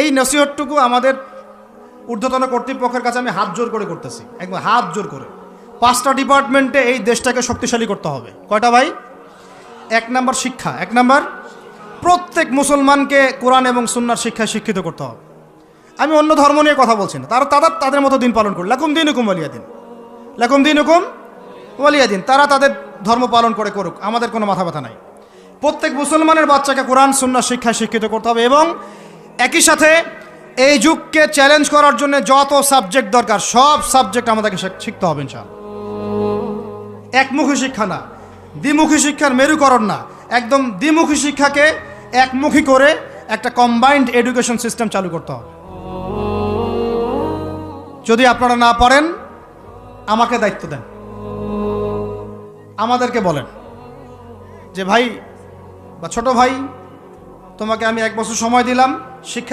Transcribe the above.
এই নসিহতটুকু আমাদের ঊর্ধ্বতন কর্তৃপক্ষের কাছে আমি হাত জোর করে করতেছি, একদম হাত জোর করে। 5টা ডিপার্টমেন্টে এই দেশটাকে শক্তিশালী করতে হবে। কয়টা ভাই? 1 নাম্বার শিক্ষা, 1 নাম্বার প্রত্যেক মুসলমানকে কোরআন এবং সুন্নাহর শিক্ষায় শিক্ষিত করতে হবে। আমি অন্য ধর্ম নিয়ে কথা বলছি না, তাদের মতো দিন পালন করে, লাকুম দীনুকুম ওয়ালিয়া দিন, লাকুম দীনুকুম ওয়ালিয়া দিন। তারা তাদের ধর্ম পালন করে করুক, আমাদের কোনো মাথা ব্যথা নাই। প্রত্যেক মুসলমানের বাচ্চাকে কোরআন সুন্নাহর শিক্ষায় শিক্ষিত করতে হবে এবং একই সাথে এই যুগকে চ্যালেঞ্জ করার জন্য যত সাবজেক্ট দরকার সব সাবজেক্ট আমাদেরকে শিখতে হবে ইনশাআল্লাহ। একমুখী শিক্ষা না, দ্বিমুখী শিক্ষার মেরুকরণ না, একদম দ্বিমুখী শিক্ষাকে একমুখী করে একটা কম্বাইন্ড এডুকেশন সিস্টেম চালু করতে হবে। যদি আপনারা না পারেন আমাকে দায়িত্ব দেন, আমাদেরকে বলেন যে ভাই বা ছোট ভাই, তোমাকে আমি 1 বছর সময় দিলাম, শিক্ষার